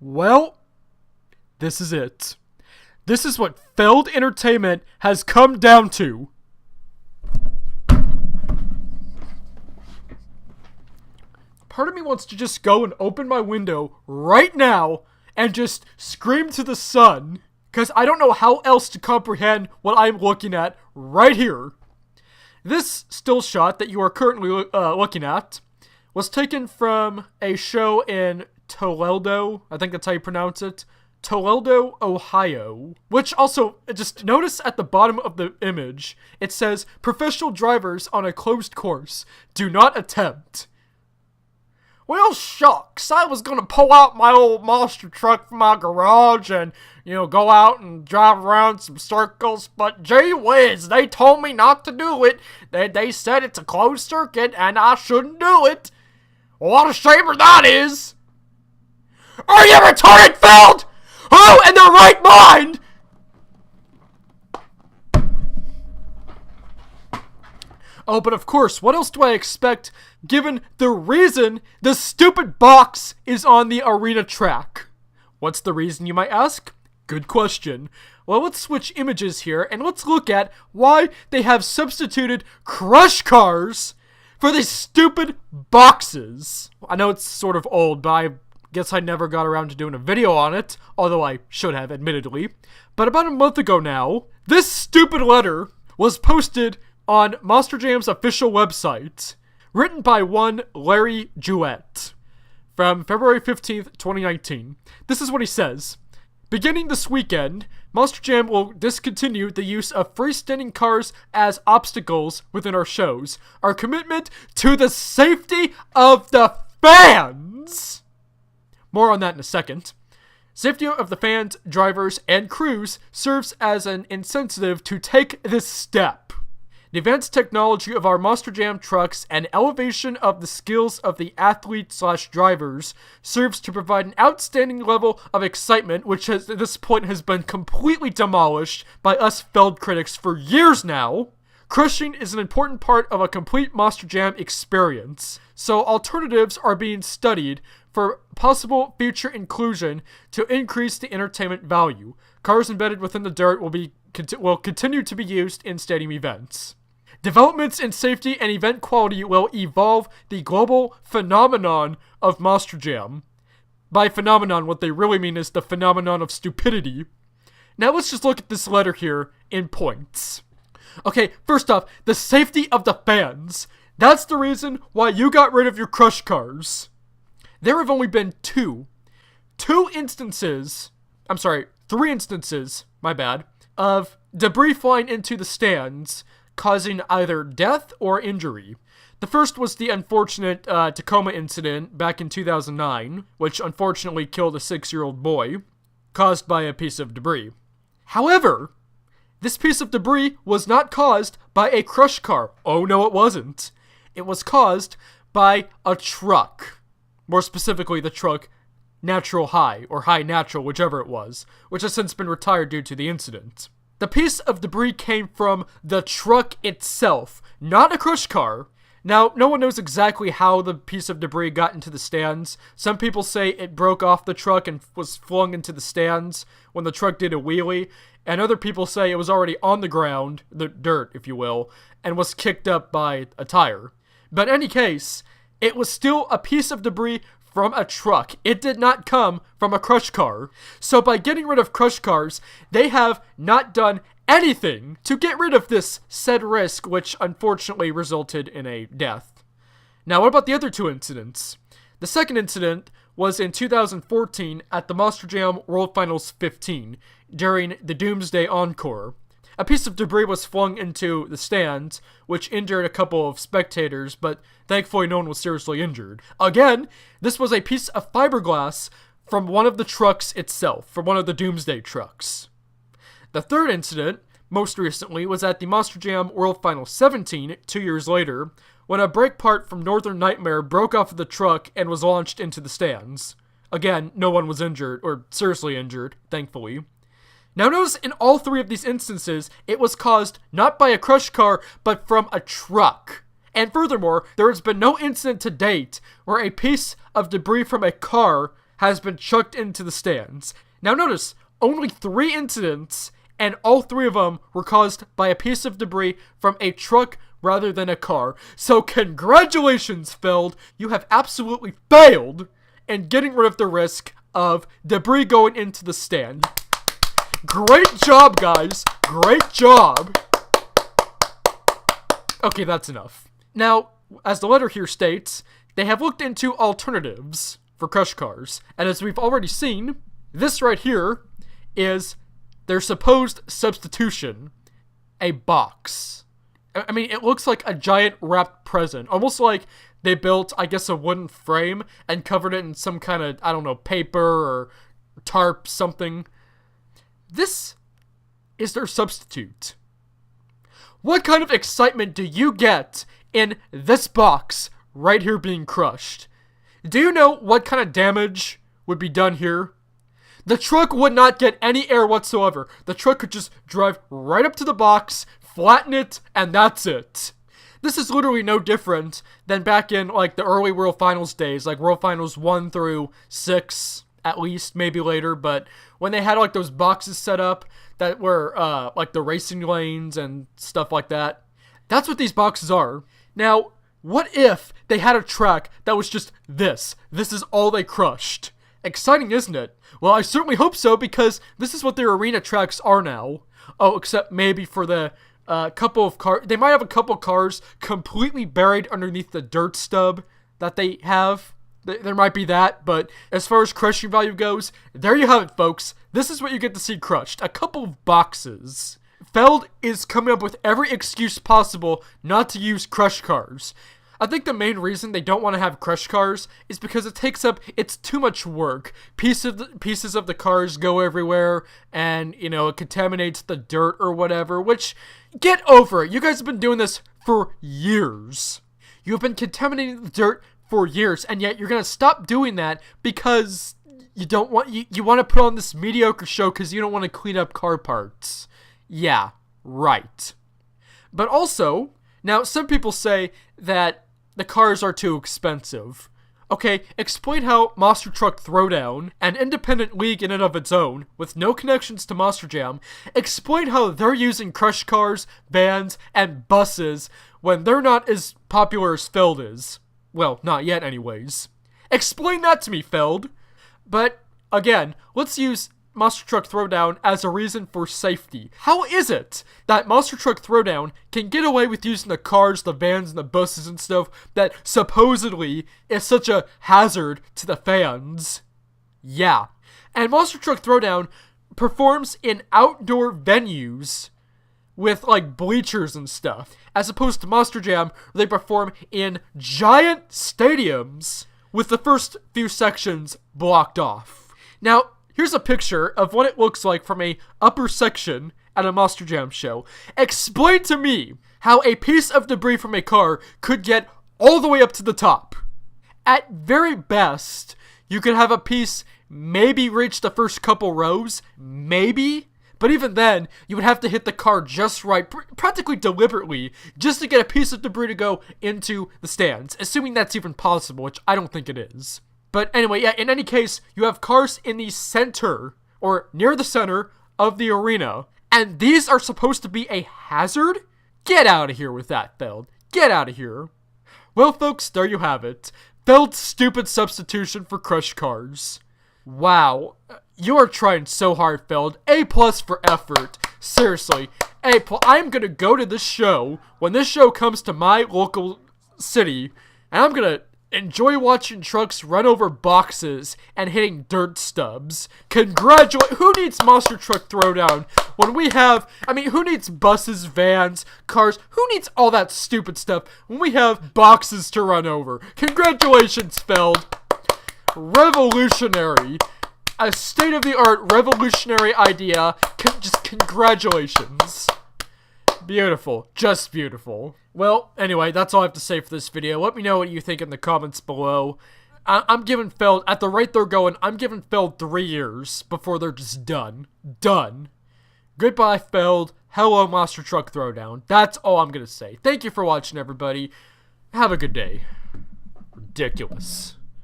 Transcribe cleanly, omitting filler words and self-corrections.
Well, this is it. This is what Feld Entertainment has come down to. Part of me wants to just go and open my window right now and just scream to the sun, because I don't know how else to comprehend what I'm looking at right here. This still shot that you are currently looking at was taken from a show in Toledo, I think that's how you pronounce it, Toledo, Ohio. Which also, just notice at the bottom of the image, it says, professional drivers on a closed course, do not attempt. Well, shucks, I was gonna pull out my old monster truck from my garage and, go out and drive around some circles, but gee whiz, they told me not to do it. They said it's a closed circuit and I shouldn't do it. What a shamer that is! Are you retarded, Feld? Who in their right mind? Oh, but of course, what else do I expect, given the reason the stupid box is on the arena track? What's the reason, you might ask? Good question. Well, let's switch images here, and let's look at why they have substituted crush cars for these stupid boxes. I know it's sort of old, but I guess I never got around to doing a video on it, although I should have, admittedly. But about a month ago now, this stupid letter was posted on Monster Jam's official website, written by one Larry Jewett, from February 15th, 2019. This is what he says. Beginning this weekend, Monster Jam will discontinue the use of freestanding cars as obstacles within our shows. Our commitment to the safety of the fans! More on that in a second. Safety of the fans, drivers, and crews serves as an incentive to take this step. The advanced technology of our Monster Jam trucks and elevation of the skills of the athletes/drivers serves to provide an outstanding level of excitement, which at this point has been completely demolished by us Feld critics for years now. Crushing is an important part of a complete Monster Jam experience, so alternatives are being studied for possible future inclusion to increase the entertainment value. Cars embedded within the dirt will continue to be used in stadium events. Developments in safety and event quality will evolve the global phenomenon of Monster Jam. By phenomenon, what they really mean is the phenomenon of stupidity. Now let's just look at this letter here in points. Okay, first off, the safety of the fans. That's the reason why you got rid of your crush cars. There have only been three instances, my bad, of debris flying into the stands, causing either death or injury. The first was the unfortunate Tacoma incident back in 2009, which unfortunately killed a 6-year-old boy, caused by a piece of debris. However, this piece of debris was not caused by a crush car. Oh no, it wasn't. It was caused by a truck. More specifically, the truck Natural High, or High Natural, whichever it was, which has since been retired due to the incident. The piece of debris came from the truck itself, not a crush car. Now, no one knows exactly how the piece of debris got into the stands. Some people say it broke off the truck and was flung into the stands when the truck did a wheelie, and other people say it was already on the ground, the dirt, if you will, and was kicked up by a tire. But in any case, it was still a piece of debris from a truck. It did not come from a crush car. So by getting rid of crush cars, they have not done anything to get rid of this said risk, which unfortunately resulted in a death. Now, what about the other two incidents? The second incident was in 2014 at the Monster Jam World Finals 15 during the Doomsday Encore. A piece of debris was flung into the stands, which injured a couple of spectators, but thankfully no one was seriously injured. Again, this was a piece of fiberglass from one of the trucks itself, from one of the Doomsday trucks. The third incident, most recently, was at the Monster Jam World Final 17, 2 years later, when a brake part from Northern Nightmare broke off of the truck and was launched into the stands. Again, no one was injured, or seriously injured, thankfully. Now notice in all three of these instances, it was caused not by a crush car, but from a truck. And furthermore, there has been no incident to date where a piece of debris from a car has been chucked into the stands. Now notice, only 3 incidents, and all 3 of them were caused by a piece of debris from a truck rather than a car. So congratulations, Feld. You have absolutely failed in getting rid of the risk of debris going into the stand. Great job, guys. Great job. Okay, that's enough. Now, as the letter here states, they have looked into alternatives for crush cars. And as we've already seen, this right here is their supposed substitution. A box. I mean, it looks like a giant wrapped present. Almost like they built, I guess, a wooden frame and covered it in some kind of, I don't know, paper or tarp, something. This is their substitute. What kind of excitement do you get in this box right here being crushed? Do you know what kind of damage would be done here? The truck would not get any air whatsoever. The truck could just drive right up to the box, flatten it, and that's it. This is literally no different than back in, like, the early World Finals days, like World Finals 1 through 6, at least, maybe later, but when they had, like, those boxes set up that were, like, the racing lanes and stuff like that. That's what these boxes are. Now, what if they had a track that was just this? This is all they crushed. Exciting, isn't it? Well, I certainly hope so, because this is what their arena tracks are now. Oh, except maybe for the couple of cars. They might have a couple cars completely buried underneath the dirt stub that they have. There might be that, but as far as crushing value goes, there you have it, folks. This is what you get to see crushed. A couple of boxes. Feld is coming up with every excuse possible not to use crush cars. I think the main reason they don't want to have crush cars is because it's too much work. Pieces of the cars go everywhere, and, you know, it contaminates the dirt or whatever, which, get over it. You guys have been doing this for years. You have been contaminating the dirt for years, and yet you're gonna stop doing that because you want to put on this mediocre show because you don't want to clean up car parts. Yeah, right. But also, now some people say that the cars are too expensive. Okay, explain how Monster Truck Throwdown, an independent league in and of its own, with no connections to Monster Jam, explain how they're using crush cars, vans, and buses when they're not as popular as Feld is. Well, not yet anyways. Explain that to me, Feld. But, again, let's use Monster Truck Throwdown as a reason for safety. How is it that Monster Truck Throwdown can get away with using the cars, the vans, and the buses and stuff that supposedly is such a hazard to the fans? Yeah. And Monster Truck Throwdown performs in outdoor venues with, like, bleachers and stuff, as opposed to Monster Jam, where they perform in giant stadiums with the first few sections blocked off. Now, here's a picture of what it looks like from a upper section at a Monster Jam show. Explain to me how a piece of debris from a car could get all the way up to the top. At very best, you could have a piece maybe reach the first couple rows, maybe. But even then, you would have to hit the car just right, practically deliberately, just to get a piece of debris to go into the stands, assuming that's even possible, which I don't think it is. But anyway, yeah, in any case, you have cars in the center, or near the center, of the arena, and these are supposed to be a hazard? Get out of here with that, Feld. Get out of here. Well, folks, there you have it. Feld's stupid substitution for crush cars. Wow. You are trying so hard, Feld. A+ for effort. Seriously. A+. I'm gonna go to this show, when this show comes to my local city, and I'm gonna enjoy watching trucks run over boxes and hitting dirt stubs. Who needs Monster Truck Throwdown when we have, who needs buses, vans, cars? Who needs all that stupid stuff when we have boxes to run over? Congratulations, Feld. Revolutionary. A state-of-the-art revolutionary idea. Just congratulations. Beautiful. Just beautiful. Well, anyway, that's all I have to say for this video. Let me know what you think in the comments below. I'm giving Feld, at the rate they're going, I'm giving Feld 3 years before they're just done. Done. Goodbye, Feld. Hello, Monster Truck Throwdown. That's all I'm gonna say. Thank you for watching, everybody. Have a good day. Ridiculous.